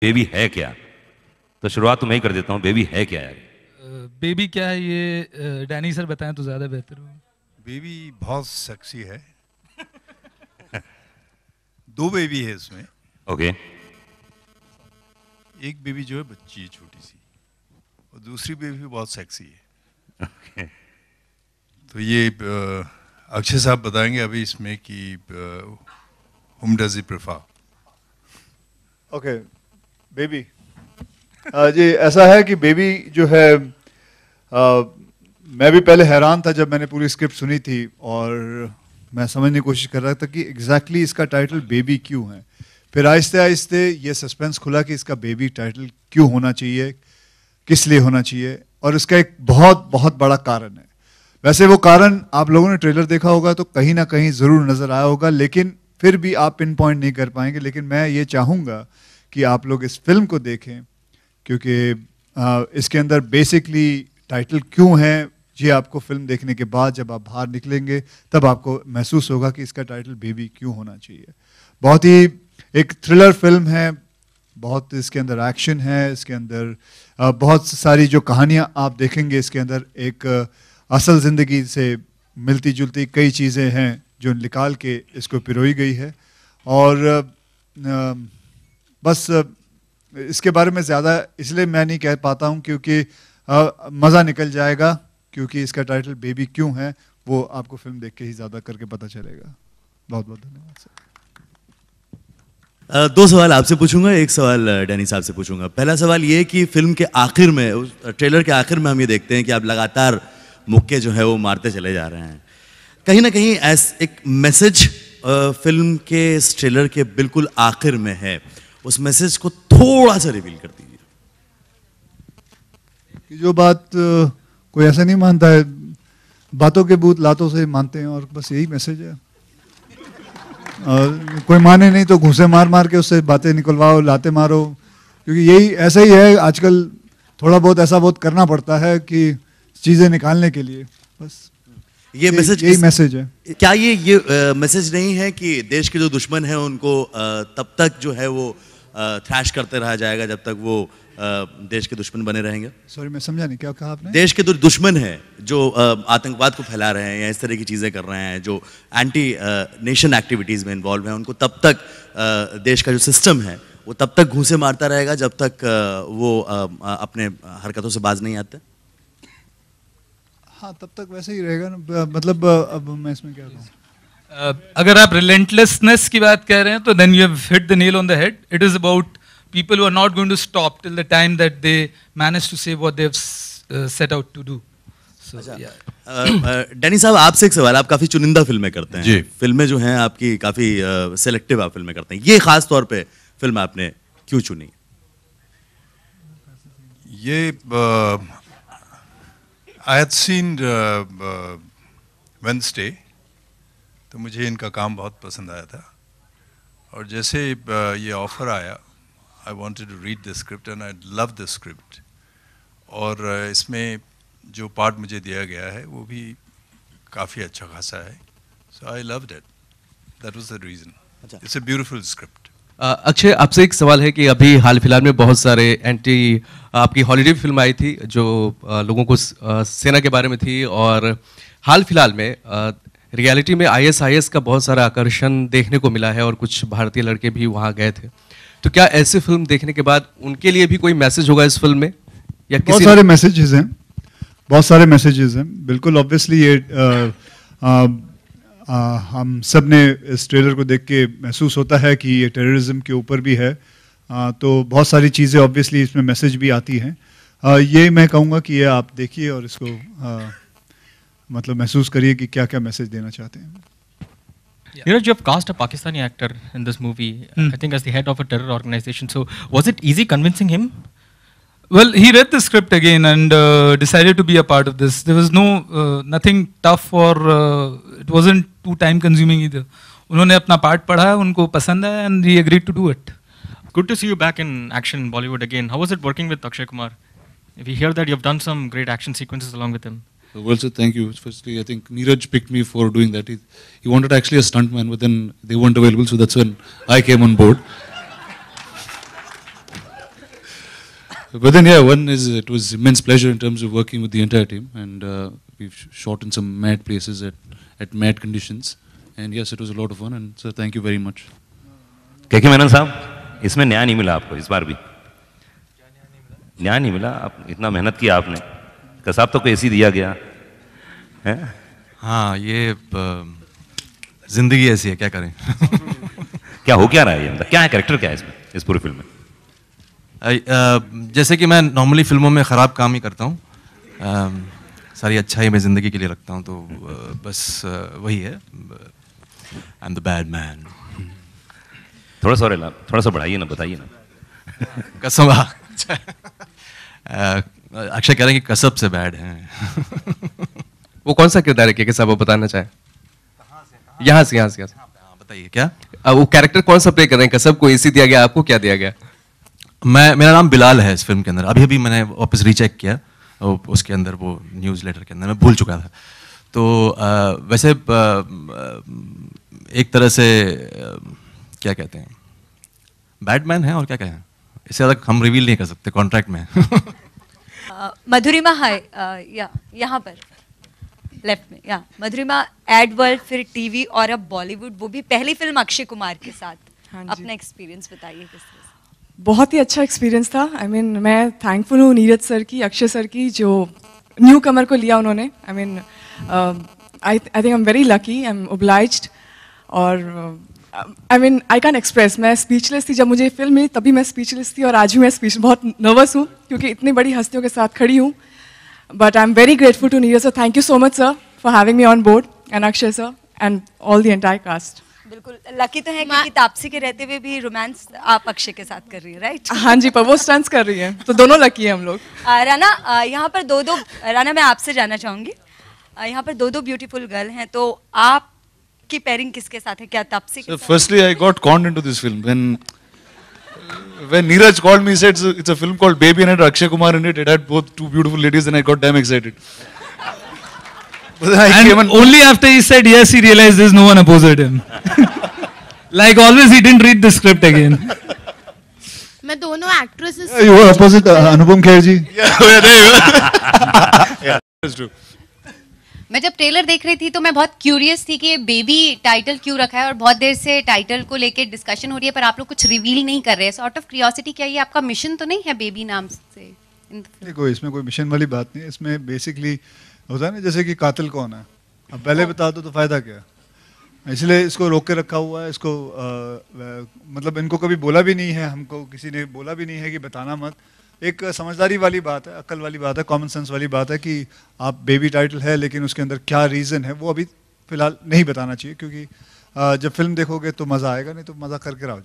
Baby है क्या? तो शुरुआत तो मैं ही कर देता हूँ, बेबी है क्या यार? बेबी क्या है ये डैनी सर बताएं तो ज़्यादा बेहतर हो। बेबी बहुत सेक्सी है। दो बेबी है इसमें। ओके। एक बेबी जो है बच्ची है छोटी सी, और दूसरी बेबी भी बहुत सेक्सी है। ओके। तो ये अक्षय साहब बताएंगे अभी इसमें कि whom does he prefer? Okay, baby ji ऐसा है कि बेबी जो है मैं भी पहले हैरान था जब मैंने पूरी स्क्रिप्ट सुनी थी, और मैं समझने की कोशिश कर रहा था कि एग्जैक्टली इसका टाइटल बेबी क्यों है। फिर आहिस्ते आहिस्ते ये सस्पेंस खुला कि इसका बेबी टाइटल क्यों होना चाहिए, किस लिए होना चाहिए, और इसका एक बहुत बहुत बड़ा कारण है। वैसे वो कारण आप लोगों ने ट्रेलर देखा होगा तो कहीं ना कहीं ज़रूर नज़र आया होगा, लेकिन फिर भी आप पिन पॉइंट नहीं कर पाएंगे। लेकिन मैं ये चाहूँगा कि आप लोग इस फिल्म को देखें, क्योंकि इसके अंदर बेसिकली टाइटल क्यों है ये आपको फिल्म देखने के बाद जब आप बाहर निकलेंगे तब आपको महसूस होगा कि इसका टाइटल बेबी क्यों होना चाहिए। बहुत ही एक थ्रिलर फिल्म है, बहुत इसके अंदर एक्शन है, इसके अंदर बहुत सारी जो कहानियाँ आप देखेंगे इसके अंदर एक असल ज़िंदगी से मिलती जुलती कई चीज़ें हैं जो निकाल के इसको पिरोई गई है। और बस इसके बारे में ज़्यादा इसलिए मैं नहीं कह पाता हूँ क्योंकि मज़ा निकल जाएगा, क्योंकि इसका टाइटल बेबी क्यों है वो आपको फिल्म देख के ही ज़्यादा करके पता चलेगा। बहुत बहुत धन्यवाद सर। दो सवाल आपसे पूछूंगा, एक सवाल डैनी साहब से पूछूंगा। पहला सवाल ये कि फिल्म के आखिर में, उस ट्रेलर के आखिर में हम ये देखते हैं कि आप लगातार मुक्के जो है वो मारते चले जा रहे हैं। कहीं ना कहीं एक मैसेज फिल्म के इस ट्रेलर के बिल्कुल आखिर में है, उस मैसेज को थोड़ा सा रिवील कर दीजिए। जो बात कोई ऐसा नहीं मानता है, बातों के भूत लातों से मानते हैं, और बस यही मैसेज है। और कोई माने नहीं तो घूंसे मार मार के उससे बातें निकलवाओ, लाते मारो, क्योंकि यही ऐसा ही है आजकल। थोड़ा बहुत ऐसा बहुत करना पड़ता है कि चीज़ें निकालने के लिए, बस ये मैसेज, यही मैसेज है। क्या ये मैसेज नहीं है कि देश के जो दुश्मन हैं उनको तब तक जो है वो थ्रैश करते रहा जाएगा जब तक वो देश के दुश्मन बने रहेंगे? सॉरी मैं समझा नहीं, क्या कहा आपने? देश के जो दुश्मन हैं जो आतंकवाद को फैला रहे हैं या इस तरह की चीज़ें कर रहे हैं, जो एंटी नेशन एक्टिविटीज़ में इन्वॉल्व हैं, उनको तब तक देश का जो सिस्टम है वो तब तक घूंसे मारता रहेगा जब तक वो अपने हरकतों से बाज नहीं आते। हाँ, तब तक वैसे ही रहेगा ना। मतलब अब मैं इसमें क्या कहूँ, अगर आप रिलेंटलेसनेस की बात कह रहे हैं तो then you have hit the nail on the head. It is about people who are not going to stop till the time that they manage to say what they've set out to do. So, Danny साहब आपसे एक सवाल, आप काफ़ी चुनिंदा फिल्में करते हैं जी। फिल्में जो हैं आपकी काफ़ी सेलेक्टिव आप फिल्में करते हैं, ये खास तौर पे फिल्म आपने क्यों चुनी? ये आई हैड सीन वेडनेसडे, तो मुझे इनका काम बहुत पसंद आया था, और जैसे ये ऑफर आया I wanted to read the script and I loved the script, और इसमें जो पार्ट मुझे दिया गया है वो भी काफ़ी अच्छा खासा है, so I loved it. That was the reason. It's a beautiful script. Akshay, आपसे एक सवाल है कि अभी हाल फिलहाल में बहुत सारे आपकी हॉलीडे फिल्म आई थी जो लोगों को सेना के बारे में थी, और हाल फिलहाल में रियलिटी में ISIS का बहुत सारा आकर्षण देखने को मिला है और कुछ भारतीय लड़के भी वहाँ गए थे। तो क्या ऐसी फिल्म देखने के बाद उनके लिए भी कोई मैसेज होगा इस फिल्म में, या बहुत सारे मैसेजेस हैं, बहुत सारे मैसेजेस हैं बिल्कुल। ऑब्वियसली ये हम सब ने इस ट्रेलर को देख के महसूस होता है कि ये टेररिज्म के ऊपर भी है, तो बहुत सारी चीज़ें ऑब्वियसली इसमें मैसेज भी आती हैं। ये मैं कहूँगा कि ये आप देखिए और इसको मतलब महसूस करिए कि क्या क्या मैसेज देना चाहते हैं। Neeraj, you have cast a Pakistani actor in this movie, I think as the head of a terror organization. So was it easy convincing him? Well, he read the script again and decided to be a part of this. There was nothing tough or it wasn't too time consuming either. उन्होंने अपना part पढ़ा, उनको पसंद है and he agreed to do it. Good to see you back in action in Bollywood again. How was it working with Akshay Kumar? We hear that you've done some great action sequences along with him. Well, sir, thank you. Firstly, I think Neeraj picked me for doing that. He wanted actually a stuntman, but then they weren't available, so that's when I came on board. But then, yeah, one is it was immense pleasure in terms of working with the entire team, and we've shot in some mad places at mad conditions, and yes, it was a lot of fun. And so, thank you very much. के मेनन साहब, इसमें न्याय नहीं मिला आपको इस बार भी? न्याय नहीं मिला, आप इतना मेहनत किया आपने, कसाब तो को ऐसी दिया गया है? हाँ, ये जिंदगी ऐसी है, क्या करें? क्या हो क्या रहा है ये, मतलब क्या है, कैरेक्टर क्या है इसमें, इस पूरी फिल्म में? जैसे कि मैं नॉर्मली फिल्मों में ख़राब काम ही करता हूँ, सारी अच्छाई मैं ज़िंदगी के लिए रखता हूँ, तो बस वही है, I am the bad man. थोड़ा सा और थोड़ा सा बढ़ाइए ना, बताइए ना। कसम, अक्षय कह रहे हैं कि कसब से बैड हैं। वो कौन सा किरदार है कि साहब वो बताना चाहे? यहाँ से बताइए क्या वो कैरेक्टर कौन सा प्ले कर रहे हैं? कसब को एसी दिया गया, आपको क्या दिया गया? मेरा नाम बिलाल है इस फिल्म के अंदर। अभी मैंने वापस रीचेक किया, उसके अंदर वो न्यूज़लेटर के अंदर मैं भूल चुका था। तो वैसे एक तरह से क्या कहते हैं, बैटमैन है, और क्या कहें, इससे ज़्यादा हम रिवील नहीं कर सकते कॉन्ट्रैक्ट में। मधुरिमा, हाय, यहाँ पर लेफ्ट में, या मधुरिमा, एड वर्ल्ड, फिर टीवी और अब बॉलीवुड, वो भी पहली फिल्म अक्षय कुमार के साथ। अपना एक्सपीरियंस बताइए किस तरह से? बहुत ही अच्छा एक्सपीरियंस था। I mean, मैं थैंकफुल हूँ नीरज सर की, अक्षय सर की, जो न्यू कमर को लिया उन्होंने। I mean, I think I'm very lucky, I'm obliged, और I mean, I can't express, मैं स्पीचलेस थी जब मुझे फिल्म मिली, तभी मैं स्पीचलेस थी, और आज भी मैं बहुत नर्वस हूँ क्योंकि इतनी बड़ी हस्तियों के साथ खड़ी हूँ। But I am very grateful to Neeraj sir, thank you so much sir for having me on board, and Akshay sir and all the entire cast. बिल्कुल लकी तो है क्योंकि तापसी के रहते हुए भी रोमांस आप अक्षय के साथ कर रही है, राइट? हाँ जी, पर वो स्टंट्स कर रही है, तो दोनों लकी है हम लोग। राना, यहाँ पर दो राना, मैं आपसे जानना चाहूंगी, यहाँ पर दो ब्यूटीफुल गर्ल हैं, तो आपकी पेयरिंग किसके साथ है? क्या तापसी के साथ? Firstly, I got conned into this film when Neeraj called me, he said it's a film called Baby and it had Akshay Kumar in it. It had both two beautiful ladies, and I got damn excited. And only after he said yes, he realized there's no one opposite him. Like always, he didn't read the script again. मैं दोनों actresses You were opposite Anupam Kher ji. Yeah, that's true. मैं जब trailer देख रही थी तो मैं बहुत क्यूरियस थी कि ये बेबी टाइटल क्यों रखा है, और बहुत देर से टाइटल को लेके डिस्कशन हो रही है, पर आप लोग कुछ रिवील नहीं कर रहे हैं। सो आउट ऑफ क्यूरियोसिटी, क्या ये आपका मिशन तो नहीं है बेबी नाम से? देखो, इसमें कोई मिशन वाली बात नहीं है। इसमें बेसिकली होता है ना, जैसे कि कातिल कौन है, अब पहले बता दो तो फायदा क्या, इसलिए इसको रोक के रखा हुआ है। इसको मतलब इनको कभी बोला भी नहीं है, हमको किसी ने बोला भी नहीं है कि बताना मत। एक समझदारी वाली बात है, अक्ल वाली बात है, कॉमन सेंस वाली बात है कि आप बेबी टाइटल है, लेकिन उसके अंदर क्या रीज़न है वो अभी फ़िलहाल नहीं बताना चाहिए, क्योंकि जब फिल्म देखोगे तो मज़ा आएगा, नहीं तो मज़ा करके रहो।